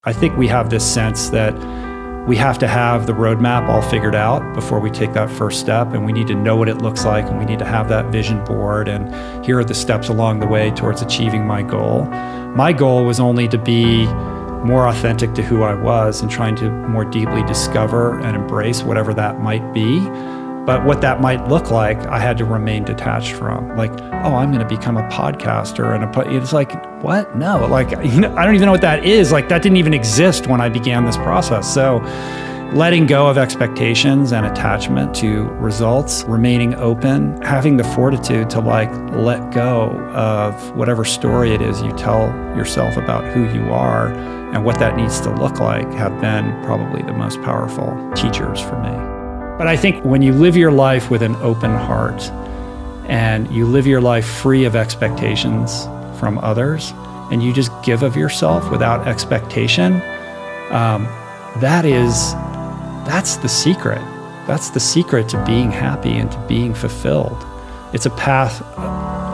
I think we have this sense that we have to have the roadmap all figured out before we take that first step, and we need to know what it looks like, and we need to have that vision board, and here are the steps along the way towards achieving my goal. My goal was only to be more authentic to who I was and trying to more deeply discover and embrace whatever that might be. But what that might look like, I had to remain detached from. Like, oh, I'm going to become a podcaster, and it's like, what? No, like, I don't even know what that is. Like, that didn't even exist when I began this process. So, letting go of expectations and attachment to results, remaining open, having the fortitude to let go of whatever story it is you tell yourself about who you are and what that needs to look like, have been probably the most powerful teachers for me. But I think when you live your life with an open heart and you live your life free of expectations from others, and you just give of yourself without expectation, that's the secret. That's the secret to being happy and to being fulfilled. It's a path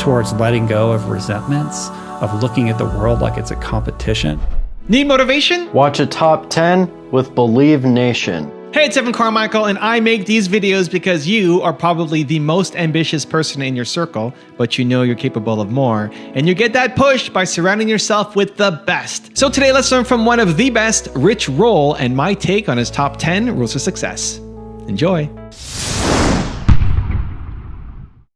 towards letting go of resentments, of looking at the world like it's a competition. Need motivation? Watch Atop 10 with Believe Nation. Hey, it's Evan Carmichael, and I make these videos because you are probably the most ambitious person in your circle, but you know you're capable of more, and you get that push by surrounding yourself with the best. So today, let's learn from one of the best, Rich Roll, and my take on his top 10 rules of success. Enjoy.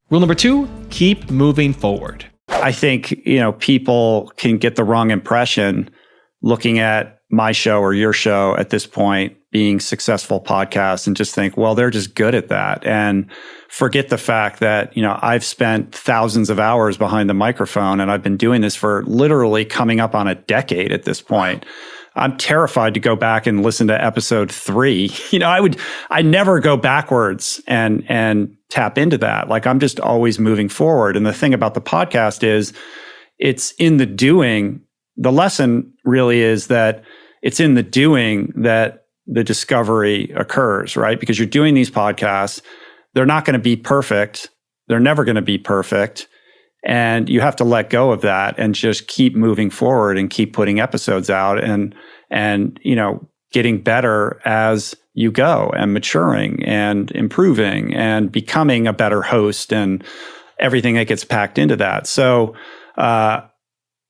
Rule number 2, keep moving forward. I think, people can get the wrong impression looking at my show or your show at this point being successful podcasts and just think, well, they're just good at that. And forget the fact that, I've spent thousands of hours behind the microphone and I've been doing this for literally coming up on a decade at this point. I'm terrified to go back and listen to episode 3. I never go backwards and tap into that. Like, I'm just always moving forward. And the thing about the podcast is it's in the doing. The lesson really is that it's in the doing that the discovery occurs, right? Because you're doing these podcasts, they're not going to be perfect. They're never going to be perfect. And you have to let go of that and just keep moving forward and keep putting episodes out and getting better as you go and maturing and improving and becoming a better host and everything that gets packed into that. So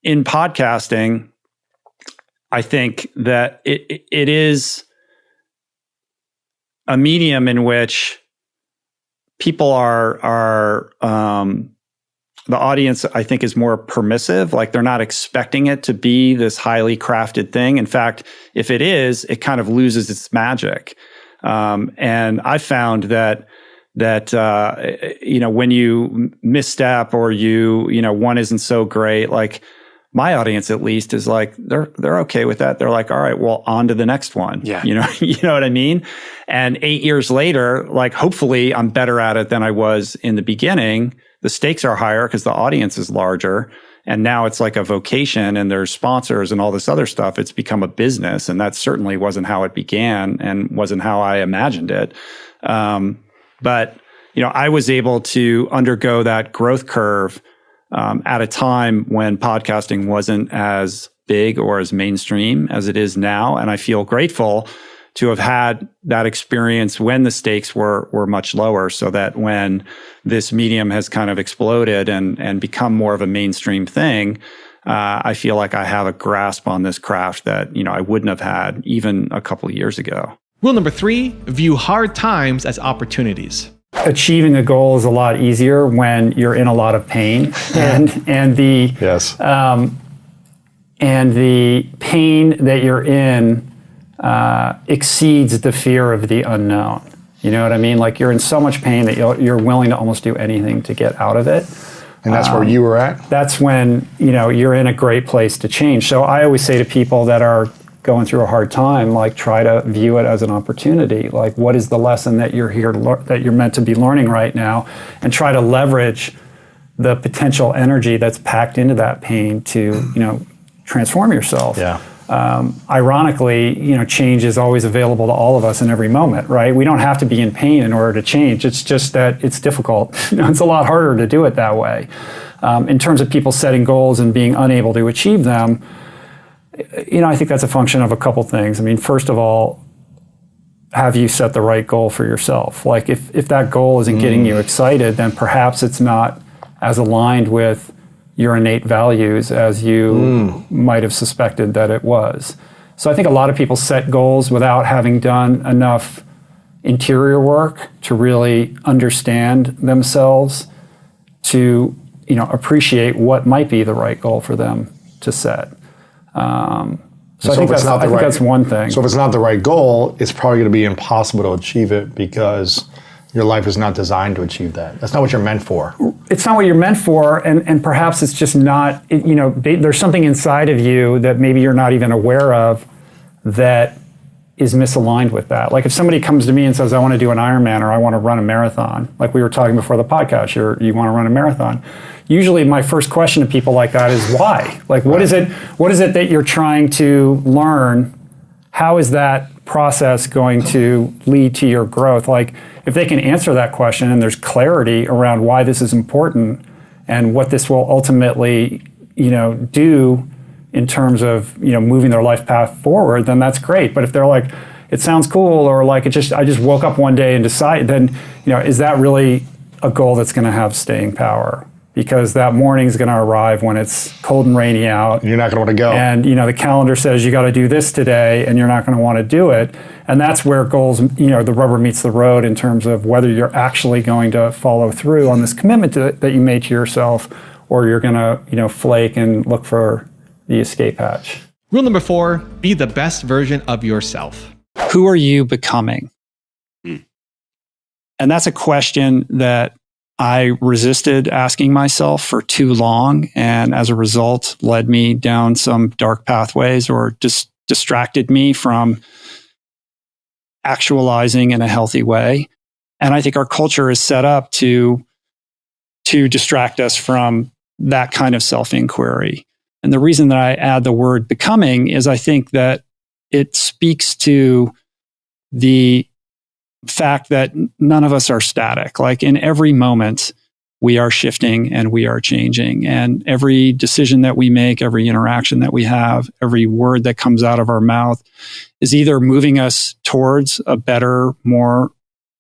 in podcasting, I think that it is a medium in which people are the audience, I think, is more permissive. Like, they're not expecting it to be this highly crafted thing. In fact, if it is, it kind of loses its magic. And I found that when you misstep or one isn't so great, like, my audience, at least, is like, they're okay with that. They're like, all right, well, on to the next one. Yeah. You know what I mean? And 8 years later, like, hopefully I'm better at it than I was in the beginning. The stakes are higher because the audience is larger. And now it's like a vocation and there's sponsors and all this other stuff. It's become a business. And that certainly wasn't how it began and wasn't how I imagined it. But I was able to undergo that growth curve at a time when podcasting wasn't as big or as mainstream as it is now. And I feel grateful to have had that experience when the stakes were much lower, so that when this medium has kind of exploded and become more of a mainstream thing, I feel like I have a grasp on this craft that, I wouldn't have had even a couple of years ago. Rule number 3, view hard times as opportunities. Achieving a goal is a lot easier when you're in a lot of pain, and the pain that you're in exceeds the fear of the unknown. You know what I mean? Like, you're in so much pain that you're willing to almost do anything to get out of it. And that's where you were at? That's when you're in a great place to change. So I always say to people that are going through a hard time, like, try to view it as an opportunity. Like, what is the lesson that you're here to learn, that you're meant to be learning right now, and try to leverage the potential energy that's packed into that pain to, transform yourself. Yeah. Ironically, change is always available to all of us in every moment, right? We don't have to be in pain in order to change. It's just that it's difficult. It's a lot harder to do it that way. In terms of people setting goals and being unable to achieve them, I think that's a function of a couple things. I mean, first of all, have you set the right goal for yourself? Like if that goal isn't getting you excited, then perhaps it's not as aligned with your innate values as you might have suspected that it was. So I think a lot of people set goals without having done enough interior work to really understand themselves, to appreciate what might be the right goal for them to set. So I think that's one thing. So if it's not the right goal, it's probably going to be impossible to achieve it because your life is not designed to achieve that. That's not what you're meant for. It's not what you're meant for, and perhaps it's just not, there's something inside of you that maybe you're not even aware of that is misaligned with that. Like if somebody comes to me and says, I want to do an Ironman or I want to run a marathon, like we were talking before the podcast, you want to run a marathon. Usually my first question to people like that is why? Like what is it that you're trying to learn? How is that process going to lead to your growth? Like if they can answer that question and there's clarity around why this is important and what this will ultimately, do in terms of, moving their life path forward, then that's great. But if they're like, it sounds cool, or like I just woke up one day and decided, then, is that really a goal that's going to have staying power? Because that morning is going to arrive when it's cold and rainy out. You're not going to want to go. And, the calendar says you got to do this today and you're not going to want to do it. And that's where goals, the rubber meets the road in terms of whether you're actually going to follow through on this commitment that you made to yourself, or you're going to, flake and look for the escape hatch. Rule number 4, be the best version of yourself. Who are you becoming? And that's a question that I resisted asking myself for too long, and as a result led me down some dark pathways or just distracted me from actualizing in a healthy way. And I think our culture is set up to distract us from that kind of self-inquiry. And the reason that I add the word becoming is I think that it speaks to the fact that none of us are static. Like in every moment, we are shifting and we are changing. And every decision that we make, every interaction that we have, every word that comes out of our mouth is either moving us towards a better, more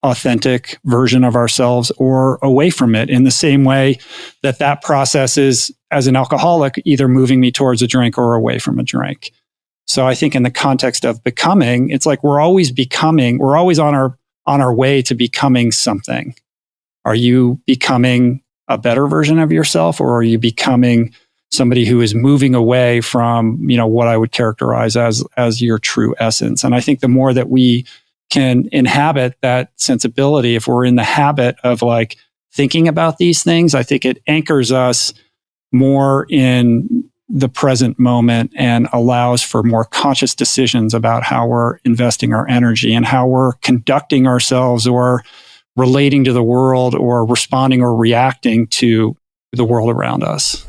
authentic version of ourselves or away from it, in the same way that process is, as an alcoholic, either moving me towards a drink or away from a drink. So I think in the context of becoming, it's like we're always on our way to becoming something. Are you becoming a better version of yourself, or are you becoming somebody who is moving away from, what I would characterize as your true essence? And I think the more that we can inhabit that sensibility, if we're in the habit of like thinking about these things, I think it anchors us more in the present moment and allows for more conscious decisions about how we're investing our energy and how we're conducting ourselves or relating to the world or responding or reacting to the world around us.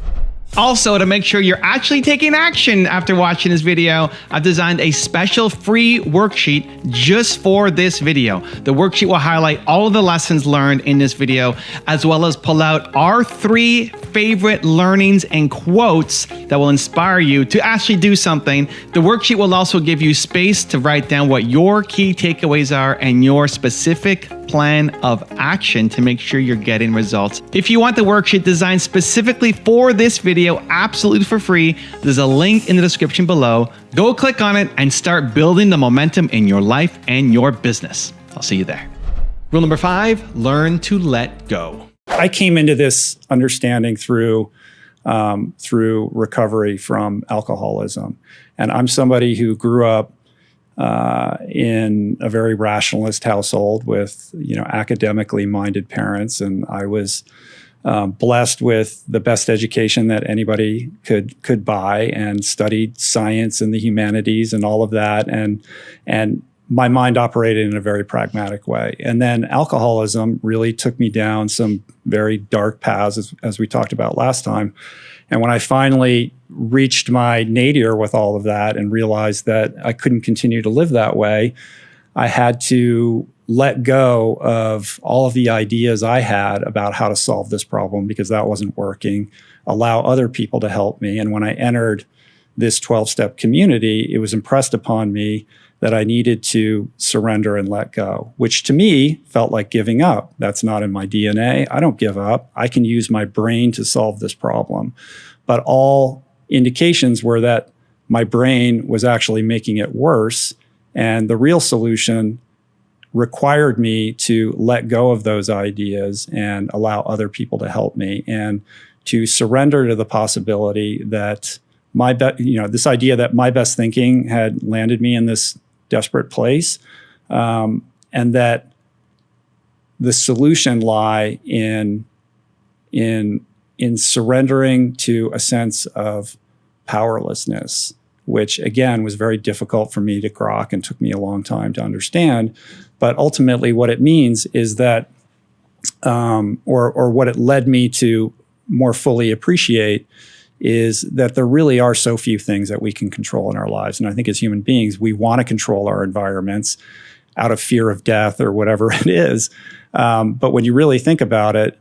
Also, to make sure you're actually taking action after watching this video, I've designed a special free worksheet just for this video. The worksheet will highlight all of the lessons learned in this video, as well as pull out our 3 favorite learnings and quotes that will inspire you to actually do something. The worksheet will also give you space to write down what your key takeaways are and your specific plan of action to make sure you're getting results. If you want the worksheet designed specifically for this video, absolutely for free, there's a link in the description below. Go click on it and start building the momentum in your life and your business. I'll see you there. Rule number 5, learn to let go. I came into this understanding through recovery from alcoholism. And I'm somebody who grew up in a very rationalist household with, academically minded parents. And I was blessed with the best education that anybody could buy, and studied science and the humanities and all of that. And my mind operated in a very pragmatic way. And then alcoholism really took me down some very dark paths, as we talked about last time. And when I finally reached my nadir with all of that and realized that I couldn't continue to live that way, I had to let go of all of the ideas I had about how to solve this problem, because that wasn't working, allow other people to help me. And when I entered this 12-step community, it was impressed upon me that I needed to surrender and let go, which to me felt like giving up. That's not in my DNA. I don't give up. I can use my brain to solve this problem. But all indications were that my brain was actually making it worse. And the real solution required me to let go of those ideas and allow other people to help me, and to surrender to the possibility that this idea that my best thinking had landed me in this desperate place, and that the solution lie in surrendering to a sense of powerlessness, which again was very difficult for me to grok and took me a long time to understand. But ultimately, what it means is that, or what it led me to more fully appreciate, is that there really are so few things that we can control in our lives. And I think as human beings, we want to control our environments out of fear of death or whatever it is. But when you really think about it,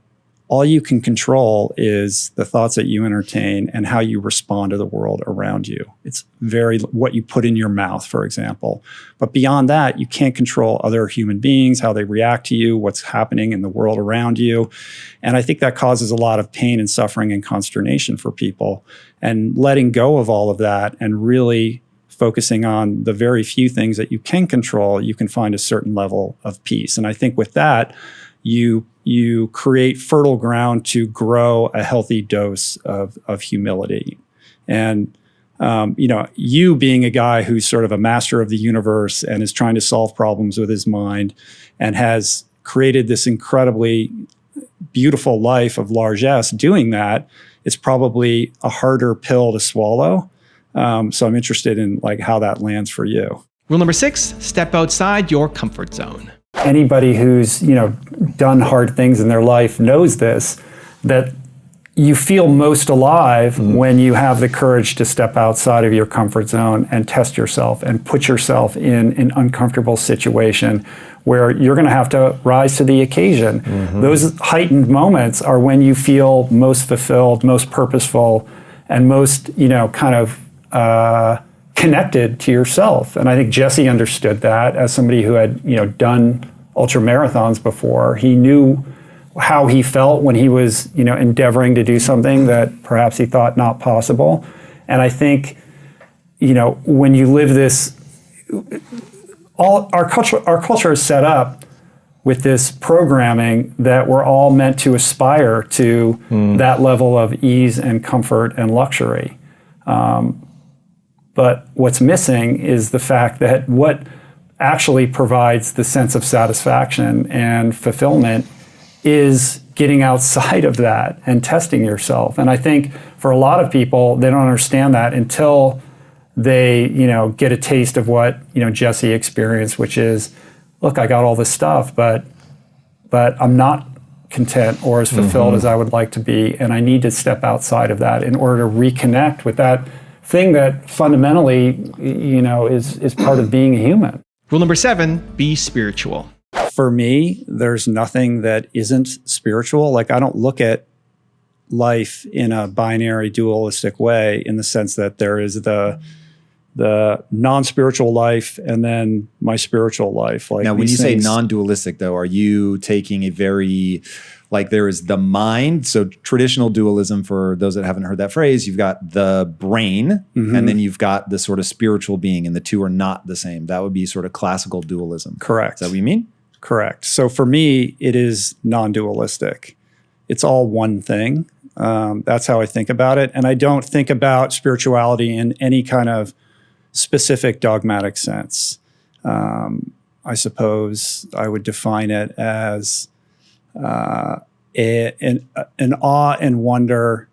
all you can control is the thoughts that you entertain and how you respond to the world around you. It's what you put in your mouth, for example. But beyond that, you can't control other human beings, how they react to you, what's happening in the world around you. And I think that causes a lot of pain and suffering and consternation for people. And letting go of all of that and really focusing on the very few things that you can control, you can find a certain level of peace. And I think with that, you create fertile ground to grow a healthy dose of humility. And, you being a guy who's sort of a master of the universe and is trying to solve problems with his mind and has created this incredibly beautiful life of largesse doing that, it's probably a harder pill to swallow. So I'm interested in how that lands for you. Rule number 6, step outside your comfort zone. Anybody who's, done hard things in their life knows this, that you feel most alive when you have the courage to step outside of your comfort zone and test yourself and put yourself in an uncomfortable situation where you're going to have to rise to the occasion. Those heightened moments are when you feel most fulfilled, most purposeful, and most, connected to yourself. And I think Jesse understood that as somebody who had, done ultra marathons before. He knew how he felt when he was, endeavoring to do something that perhaps he thought not possible. And I think, when you live this, our culture is set up with this programming that we're all meant to aspire to that level of ease and comfort and luxury. But what's missing is the fact that what actually provides the sense of satisfaction and fulfillment is getting outside of that and testing yourself. And I think for a lot of people, they don't understand that until they, get a taste of what, Jesse experienced, which is, look, I got all this stuff, but I'm not content or as fulfilled as I would like to be. And I need to step outside of that in order to reconnect with that thing that fundamentally, is part of being a human. Rule number 7, be spiritual. For me, there's nothing that isn't spiritual. I don't look at life in a binary dualistic way, in the sense that there is the non-spiritual life and then my spiritual life. Now, when you say non-dualistic, though, are you taking a very, there is the mind? So traditional dualism, for those that haven't heard that phrase, you've got the brain and then you've got the sort of spiritual being, and the two are not the same. That would be sort of classical dualism. Correct. Is that what you mean? Correct. So for me, it is non-dualistic. It's all one thing. That's how I think about it. And I don't think about spirituality in any kind of specific dogmatic sense. I suppose I would define it as an awe and wonder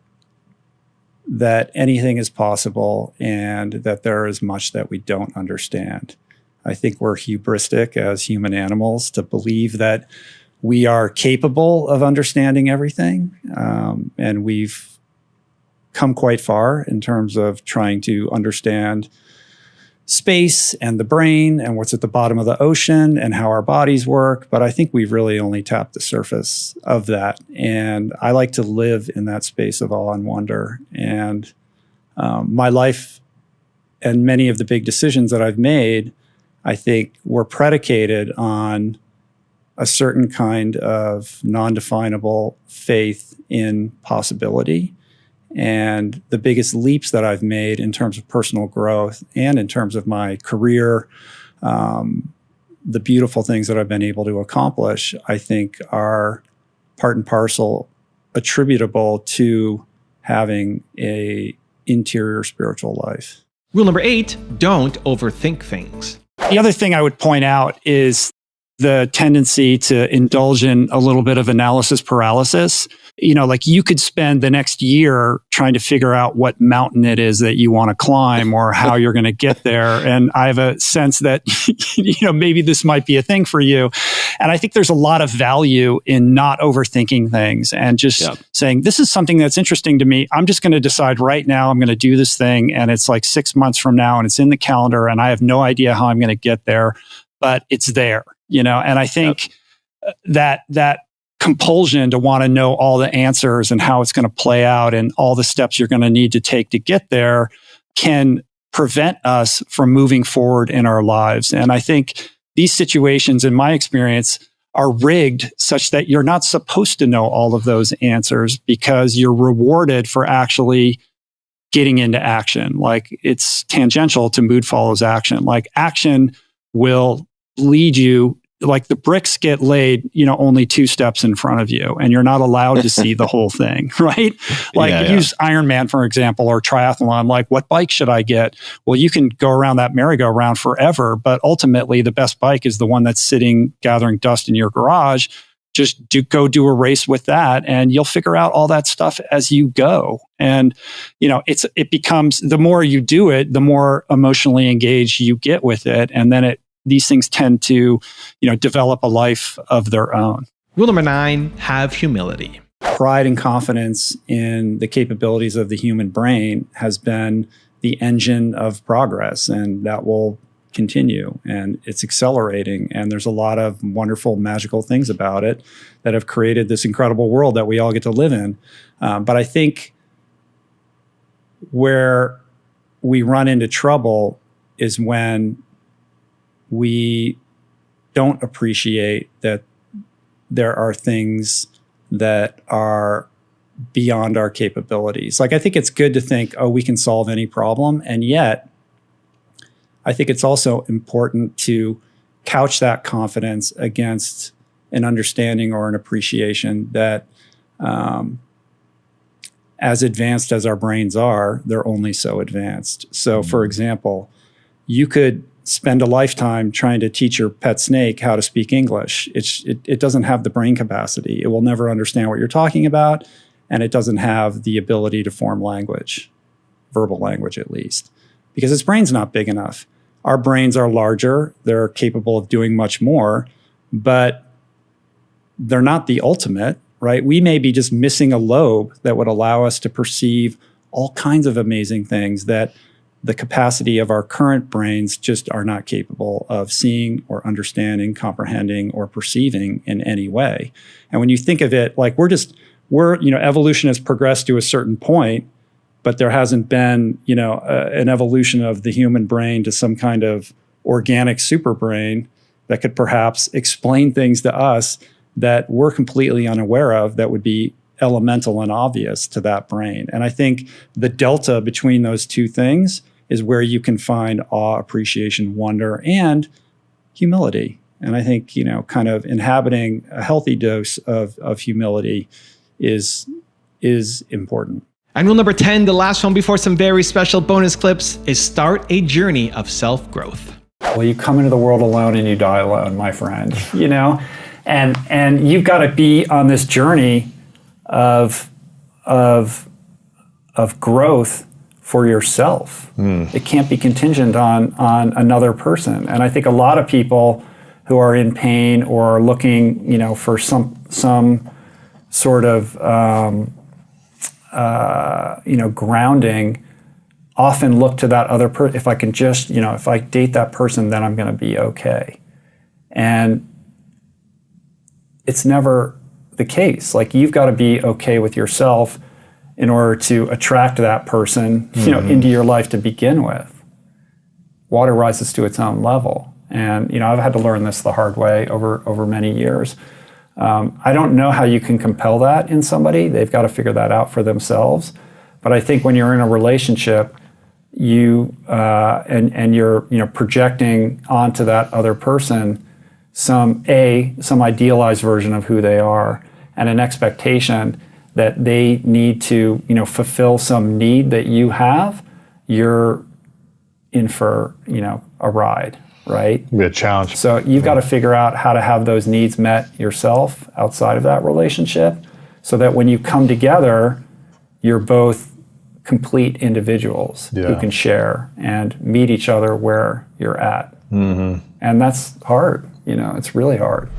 that anything is possible and that there is much that we don't understand. I think we're hubristic as human animals to believe that we are capable of understanding everything. And we've come quite far in terms of trying to understand space and the brain and what's at the bottom of the ocean and how our bodies work. But I think we've really only tapped the surface of that. And I like to live in that space of awe and wonder. And my life and many of the big decisions that I've made, I think, were predicated on a certain kind of non-definable faith in possibility. And the biggest leaps that I've made in terms of personal growth and in terms of my career, the beautiful things that I've been able to accomplish, I think are part and parcel attributable to having a interior spiritual life. Rule number 8, don't overthink things. The other thing I would point out is the tendency to indulge in a little bit of analysis paralysis. You know, like you could spend the next year trying to figure out what mountain it is that you want to climb or how you're going to get there. And I have a sense that, you know, maybe this might be a thing for you. And I think there's a lot of value in not overthinking things and just saying, this is something that's interesting to me. I'm just going to decide right now I'm going to do this thing. And it's like 6 months from now and it's in the calendar and I have no idea how I'm going to get there, but it's there, you know? And I think that compulsion to want to know all the answers and how it's going to play out and all the steps you're going to need to take to get there can prevent us from moving forward in our lives. And I think these situations, in my experience, are rigged such that you're not supposed to know all of those answers because you're rewarded for actually getting into action. Like it's tangential to mood follows action. Like action will lead you, like the bricks get laid, you know, only 2 steps in front of you and you're not allowed to see the whole thing, right? Like use Ironman, for example, or triathlon, like what bike should I get? Well, you can go around that merry-go-round forever, but ultimately the best bike is the one that's sitting gathering dust in your garage. Just go do a race with that and you'll figure out all that stuff as you go. And, you know, it becomes, the more you do it, the more emotionally engaged you get with it. And then these things tend to, you know, develop a life of their own. Rule number 9, have humility. Pride and confidence in the capabilities of the human brain has been the engine of progress, and that will continue. And it's accelerating. And there's a lot of wonderful, magical things about it that have created this incredible world that we all get to live in. But I think where we run into trouble is when we don't appreciate that there are things that are beyond our capabilities. Like, I think it's good to think, oh, we can solve any problem. And yet, I think it's also important to couch that confidence against an understanding or an appreciation that as advanced as our brains are, they're only so advanced. So, for example, you could spend a lifetime trying to teach your pet snake how to speak English. It doesn't have the brain capacity. It will never understand what you're talking about, and it doesn't have the ability to form language, verbal language at least, because its brain's not big enough. Our brains are larger. They're capable of doing much more, but they're not the ultimate, right? We may be just missing a lobe that would allow us to perceive all kinds of amazing things that the capacity of our current brains just are not capable of seeing or understanding, comprehending, or perceiving in any way. And when you think of it, like evolution has progressed to a certain point, but there hasn't been, an evolution of the human brain to some kind of organic super brain that could perhaps explain things to us that we're completely unaware of that would be elemental and obvious to that brain. And I think the delta between those two things is where you can find awe, appreciation, wonder, and humility. And I think, kind of inhabiting a healthy dose of humility is important. And rule number 10, the last one before some very special bonus clips, is start a journey of self-growth. Well, you come into the world alone and you die alone, my friend, and you've got to be on this journey of growth for yourself. It can't be contingent on another person. And I think a lot of people who are in pain or are looking, for some sort of grounding, often look to that other person. If I can just, if I date that person, then I'm going to be okay. And it's never the case. Like, you've got to be okay with yourself in order to attract that person, into your life to begin with. water rises to its own level. And, I've had to learn this the hard way over many years. I don't know how you can compel that in somebody. They've got to figure that out for themselves. But I think when you're in a relationship, you and you're projecting onto that other person some idealized version of who they are, and an expectation that they need to fulfill some need that you have, you're in for a ride, right? It'll be a challenge. So you've got to figure out how to have those needs met yourself outside of that relationship, so that when you come together, you're both complete individuals who can share and meet each other where you're at. Mm-hmm. And that's hard. It's really hard.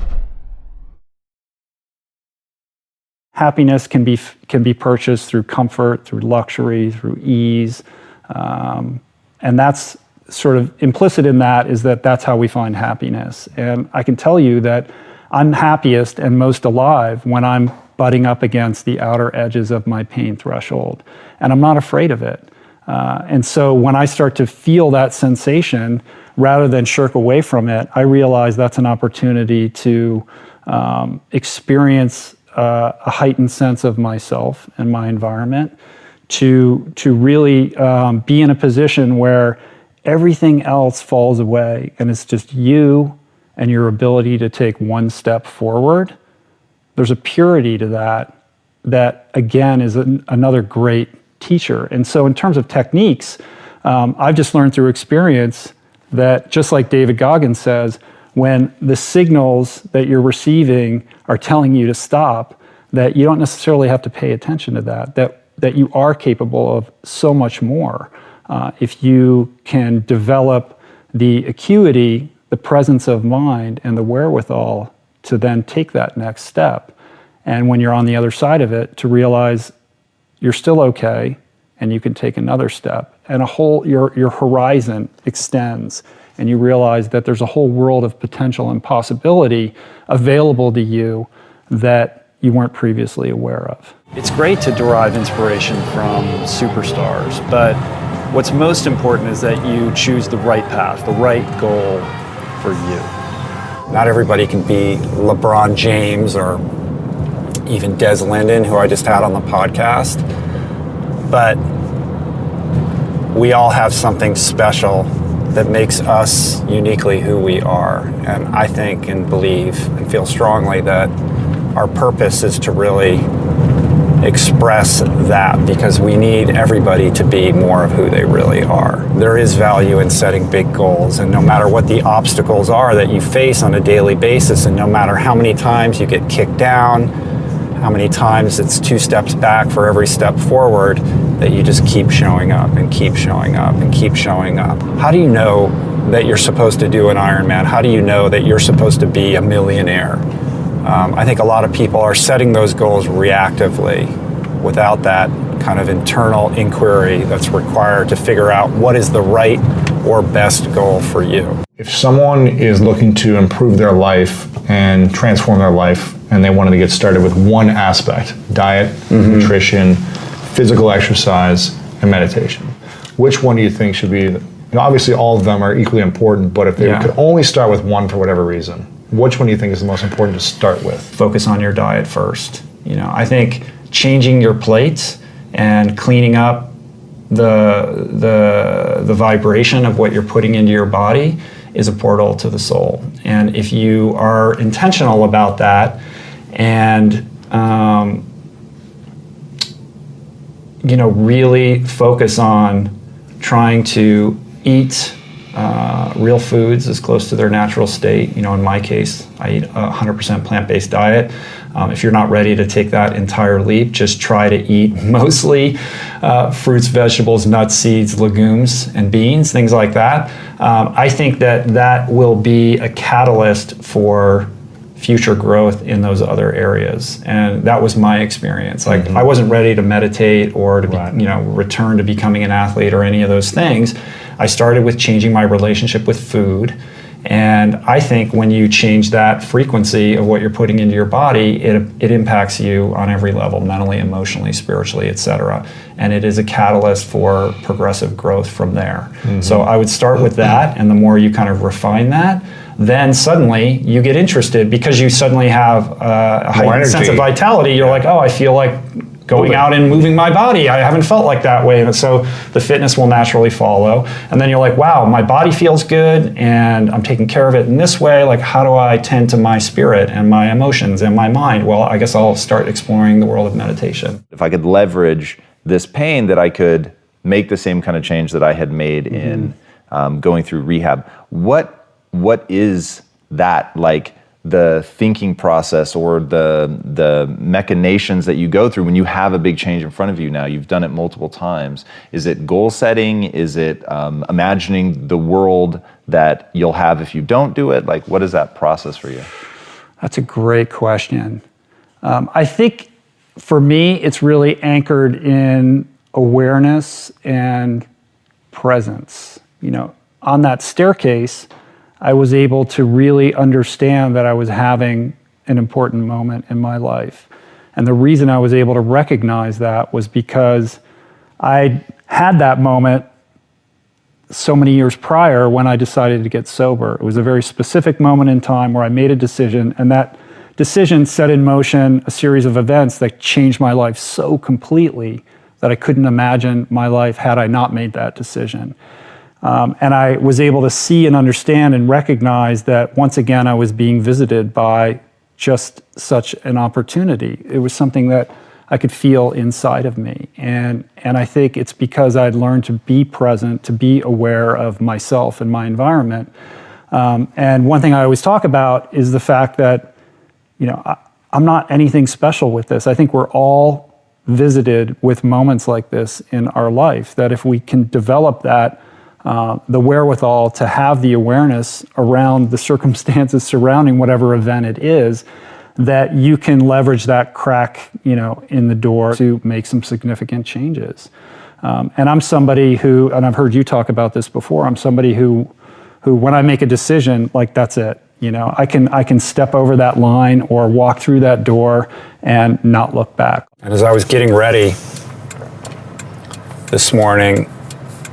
Happiness can be purchased through comfort, through luxury, through ease. And that's sort of implicit in that is that that's how we find happiness. And I can tell you that I'm happiest and most alive when I'm butting up against the outer edges of my pain threshold. And I'm not afraid of it. And so when I start to feel that sensation, rather than shirk away from it, I realize that's an opportunity to experience a heightened sense of myself and my environment, to really be in a position where everything else falls away and it's just you and your ability to take one step forward. There's a purity to that again is another great teacher. And so in terms of techniques, I've just learned through experience that, just like David Goggins says, when the signals that you're receiving are telling you to stop, that you don't necessarily have to pay attention to that you are capable of so much more. If you can develop the acuity, the presence of mind, and the wherewithal to then take that next step. And when you're on the other side of it, to realize you're still okay and you can take another step. And your horizon extends, and you realize that there's a whole world of potential and possibility available to you that you weren't previously aware of. It's great to derive inspiration from superstars, but what's most important is that you choose the right path, the right goal for you. Not everybody can be LeBron James or even Des Linden, who I just had on the podcast, but we all have something special that makes us uniquely who we are. And I think and believe and feel strongly that our purpose is to really express that, because we need everybody to be more of who they really are. There is value in setting big goals, and no matter what the obstacles are that you face on a daily basis, and no matter how many times you get kicked down, how many times it's 2 steps back for every step forward, that you just keep showing up and keep showing up and keep showing up. How do you know that you're supposed to do an Ironman? How do you know that you're supposed to be a millionaire? I think a lot of people are setting those goals reactively without that kind of internal inquiry that's required to figure out what is the right or best goal for you. If someone is looking to improve their life and transform their life, and they wanted to get started with one aspect, diet, nutrition, physical exercise, and meditation, which one do you think should be, obviously all of them are equally important, but if they could only start with one for whatever reason, which one do you think is the most important to start with? Focus on your diet first. I think changing your plate and cleaning up the vibration of what you're putting into your body is a portal to the soul. And if you are intentional about that and really focus on trying to eat real foods as close to their natural state. In my case, I eat a 100% plant-based diet. If you're not ready to take that entire leap, just try to eat mostly fruits, vegetables, nuts, seeds, legumes, and beans, things like that. I think that will be a catalyst for future growth in those other areas. And that was my experience. I wasn't ready to meditate or to return to becoming an athlete or any of those things. I started with changing my relationship with food And I think when you change that frequency of what you're putting into your body, it impacts you on every level, mentally, emotionally, spiritually, etc. And it is a catalyst for progressive growth from there. So I would start with that, and the more you kind of refine that, then suddenly you get interested because you suddenly have a heightened sense of vitality. You're like, oh, I feel like going out and moving my body. I haven't felt like that way. And so the fitness will naturally follow. And then you're like, wow, my body feels good and I'm taking care of it in this way. Like, how do I tend to my spirit and my emotions and my mind? Well, I guess I'll start exploring the world of meditation. If I could leverage this pain, that I could make the same kind of change that I had made in going through rehab. What is that, like, the thinking process or the machinations that you go through when you have a big change in front of you now? You've done it multiple times. Is it goal setting? Is it imagining the world that you'll have if you don't do it? Like, what is that process for you? That's a great question. I think for me, it's really anchored in awareness and presence. You know, on that staircase, I was able to really understand that I was having an important moment in my life. And the reason I was able to recognize that was because I had that moment so many years prior when I decided to get sober. It was a very specific moment in time where I made a decision, and that decision set in motion a series of events that changed my life so completely that I couldn't imagine my life had I not made that decision. And I was able to see and understand and recognize that once again I was being visited by just such an opportunity. It was something that I could feel inside of me. And I think it's because I'd learned to be present, to be aware of myself and my environment. And one thing I always talk about is the fact that, you know, I'm not anything special with this. I think we're all visited with moments like this in our life, that if we can develop that, the wherewithal to have the awareness around the circumstances surrounding whatever event it is, that you can leverage that crack, you know, in the door to make some significant changes. And I'm somebody who, and I've heard you talk about this before, I'm somebody who when I make a decision, like, that's it. You know, I can step over that line or walk through that door and not look back. And as I was getting ready this morning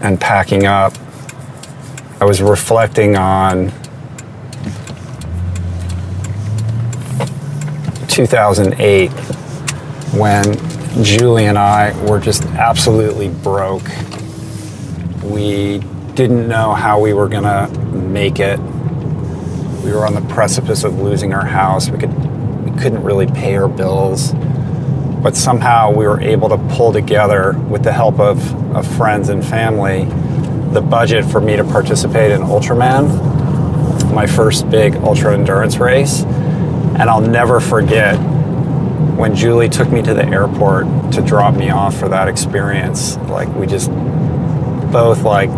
and packing up, I was reflecting on 2008 when Julie and I were just absolutely broke. We didn't know how we were gonna make it. We were on the precipice of losing our house. We couldn't really pay our bills, but somehow we were able to pull together, with the help of friends and family, the budget for me to participate in Ultraman, my first big ultra endurance race. And I'll never forget when Julie took me to the airport to drop me off for that experience. Like, we just both like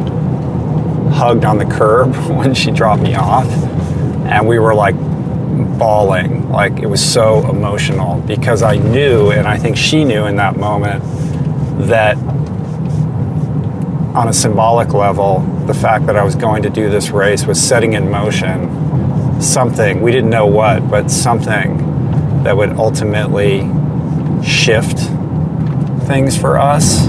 hugged on the curb when she dropped me off, and we were like bawling. Like, it was so emotional because I knew, and I think she knew in that moment, that on a symbolic level, the fact that I was going to do this race was setting in motion something, we didn't know what, but something that would ultimately shift things for us.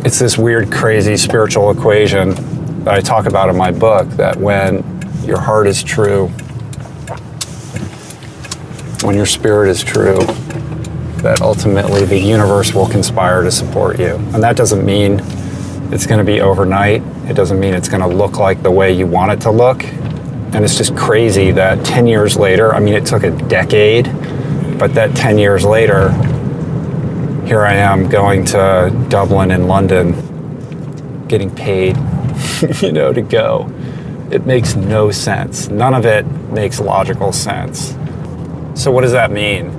It's this weird, crazy spiritual equation that I talk about in my book, that when your heart is true, when your spirit is true, that ultimately the universe will conspire to support you. And that doesn't mean it's going to be overnight. It doesn't mean it's going to look like the way you want it to look. And it's just crazy that 10 years later, I mean, it took a decade, but that 10 years later, here I am going to Dublin and London, getting paid, you know, to go. It makes no sense. None of it makes logical sense. So what does that mean?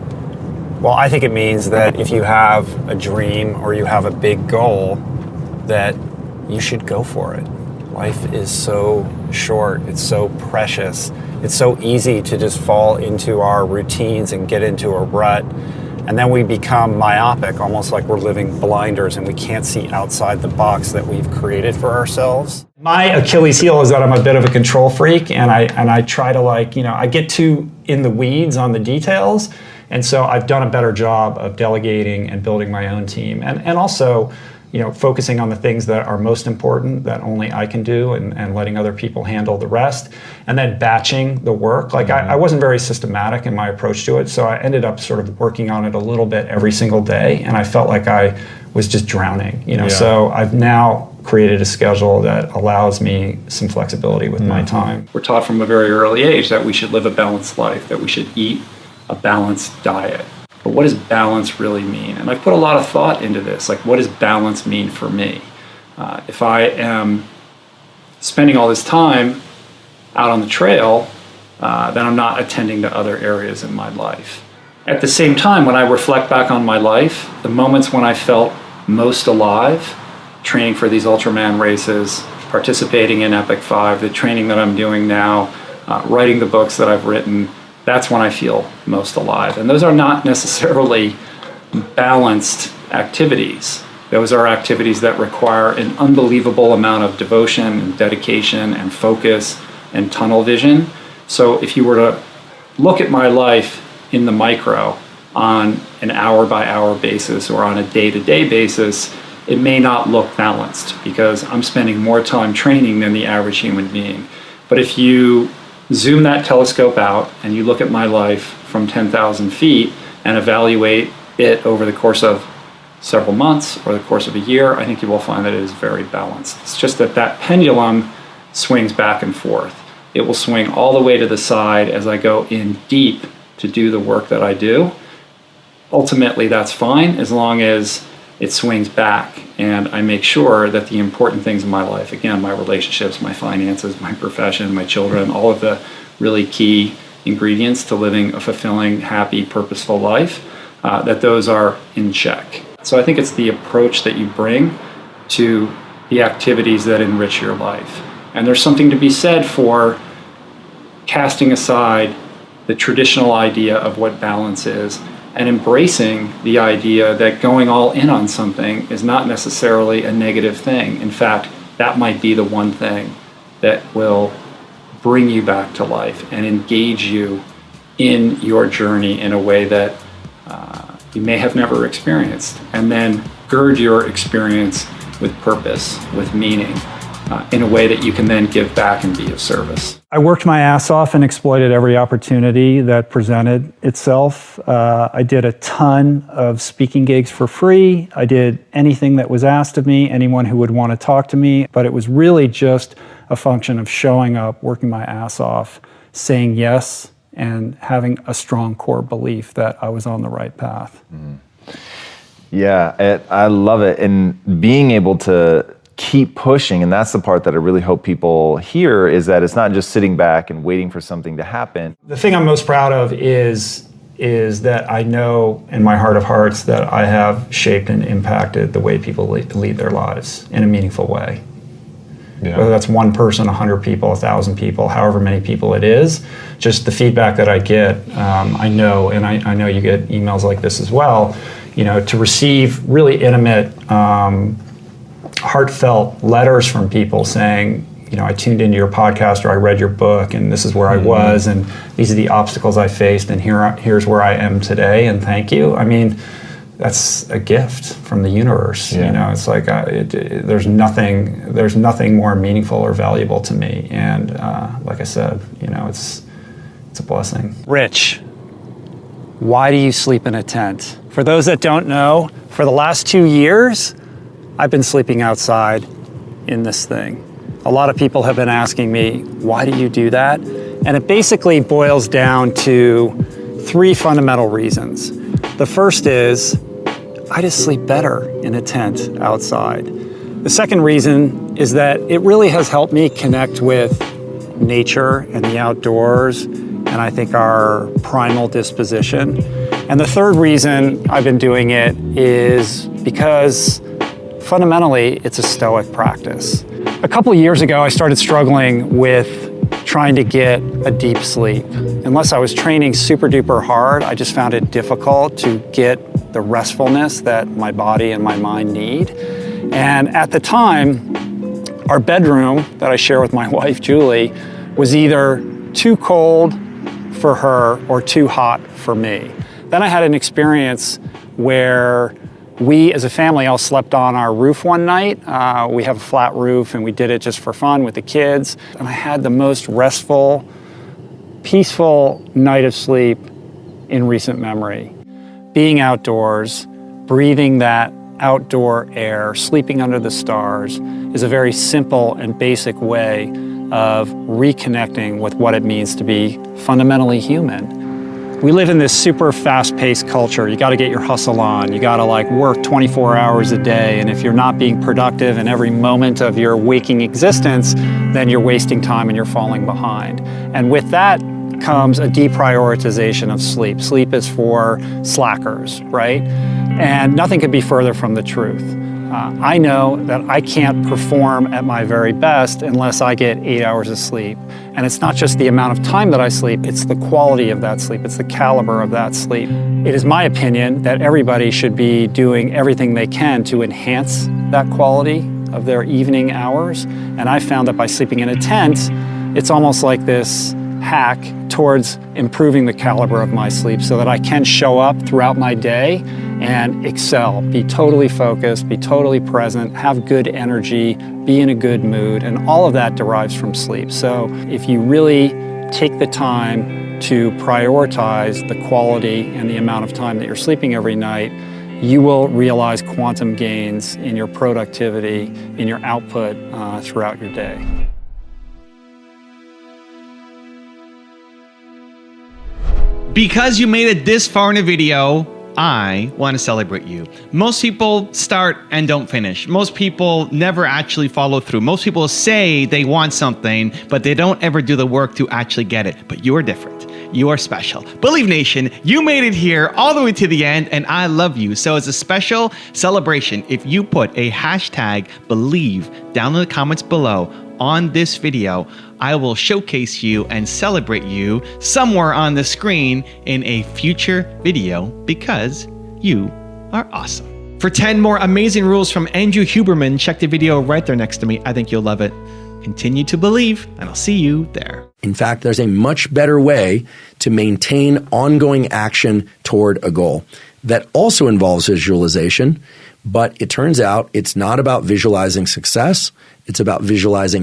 Well, I think it means that if you have a dream or you have a big goal, that you should go for it. Life is so short, it's so precious. It's so easy to just fall into our routines and get into a rut. And then we become myopic, almost like we're living blinders and we can't see outside the box that we've created for ourselves. My Achilles heel is that I'm a bit of a control freak, and I try to I get too in the weeds on the details, and so I've done a better job of delegating and building my own team, and also, focusing on the things that are most important that only I can do, and letting other people handle the rest, and then batching the work. I wasn't very systematic in my approach to it, so I ended up sort of working on it a little bit every single day, and I felt like I was just drowning. So I've now created a schedule that allows me some flexibility with my time. We're taught from a very early age that we should live a balanced life, that we should eat a balanced diet. But what does balance really mean? And I've put a lot of thought into this. What does balance mean for me? If I am spending all this time out on the trail, then I'm not attending to other areas in my life. At the same time, when I reflect back on my life, the moments when I felt most alive, training for these Ultraman races, participating in Epic 5, the training that I'm doing now, writing the books that I've written, that's when I feel most alive. And those are not necessarily balanced activities. Those are activities that require an unbelievable amount of devotion and dedication and focus and tunnel vision. So if you were to look at my life in the micro on an hour-by-hour basis or on a day-to-day basis, it may not look balanced because I'm spending more time training than the average human being. But if you zoom that telescope out and you look at my life from 10,000 feet and evaluate it over the course of several months or the course of a year, I think you will find that it is very balanced. It's just that pendulum swings back and forth. It will swing all the way to the side as I go in deep to do the work that I do. Ultimately, that's fine as long as it swings back and I make sure that the important things in my life, again, my relationships, my finances, my profession, my children, all of the really key ingredients to living a fulfilling, happy, purposeful life, that those are in check. So I think it's the approach that you bring to the activities that enrich your life. And there's something to be said for casting aside the traditional idea of what balance is and embracing the idea that going all in on something is not necessarily a negative thing. In fact, that might be the one thing that will bring you back to life and engage you in your journey in a way that you may have never experienced, and then gird your experience with purpose, with meaning, in a way that you can then give back and be of service. I worked my ass off and exploited every opportunity that presented itself. I did a ton of speaking gigs for free. I did anything that was asked of me, anyone who would want to talk to me, but it was really just a function of showing up, working my ass off, saying yes, and having a strong core belief that I was on the right path. Yeah, I love it. And being able to keep pushing, and that's the part that I really hope people hear, is that it's not just sitting back and waiting for something to happen. The thing I'm most proud of is that I know in my heart of hearts that I have shaped and impacted the way people lead their lives in a meaningful way. Yeah. Whether that's one person, 100 people, 1,000 people, however many people it is, just the feedback that I get, I know, and I know you get emails like this as well, to receive really intimate, heartfelt letters from people saying, I tuned into your podcast or I read your book and this is where I was and these are the obstacles I faced and here's where I am today and thank you. I mean, that's a gift from the universe. Yeah. It's like there's nothing more meaningful or valuable to me. And like I said, it's a blessing. Rich, why do you sleep in a tent? For those that don't know, for the last 2 years, I've been sleeping outside in this thing. A lot of people have been asking me, why do you do that? And it basically boils down to 3 fundamental reasons. The first is, I just sleep better in a tent outside. The second reason is that it really has helped me connect with nature and the outdoors, and I think our primal disposition. And the third reason I've been doing it is because fundamentally, it's a stoic practice. A couple of years ago, I started struggling with trying to get a deep sleep. Unless I was training super duper hard, I just found it difficult to get the restfulness that my body and my mind need. And at the time, our bedroom that I share with my wife, Julie, was either too cold for her or too hot for me. Then I had an experience where we as a family all slept on our roof one night. We have a flat roof and we did it just for fun with the kids. And I had the most restful, peaceful night of sleep in recent memory. Being outdoors, breathing that outdoor air, sleeping under the stars is a very simple and basic way of reconnecting with what it means to be fundamentally human. We live in this super fast-paced culture. You got to get your hustle on. You got to like work 24 hours a day. And if you're not being productive in every moment of your waking existence, then you're wasting time and you're falling behind. And with that comes a deprioritization of sleep. Sleep is for slackers, right? And nothing could be further from the truth. I know that I can't perform at my very best unless I get 8 hours of sleep. And it's not just the amount of time that I sleep, it's the quality of that sleep, it's the caliber of that sleep. It is my opinion that everybody should be doing everything they can to enhance that quality of their evening hours. And I found that by sleeping in a tent, it's almost like this hack towards improving the caliber of my sleep so that I can show up throughout my day and excel, be totally focused, be totally present, have good energy, be in a good mood, and all of that derives from sleep. So if you really take the time to prioritize the quality and the amount of time that you're sleeping every night, you will realize quantum gains in your productivity, in your output throughout your day. Because you made it this far in a video, I want to celebrate you. Most people start and don't finish. Most people never actually follow through. Most people say they want something, but they don't ever do the work to actually get it. But you are different. You are special. Believe Nation, you made it here all the way to the end, and I love you. So as a special celebration, if you put a hashtag Believe down in the comments below on this video, I will showcase you and celebrate you somewhere on the screen in a future video because you are awesome. For 10 more amazing rules from Andrew Huberman, check the video right there next to me. I think you'll love it. Continue to believe, and I'll see you there. In fact, there's a much better way to maintain ongoing action toward a goal that also involves visualization, but it turns out it's not about visualizing success. It's about visualizing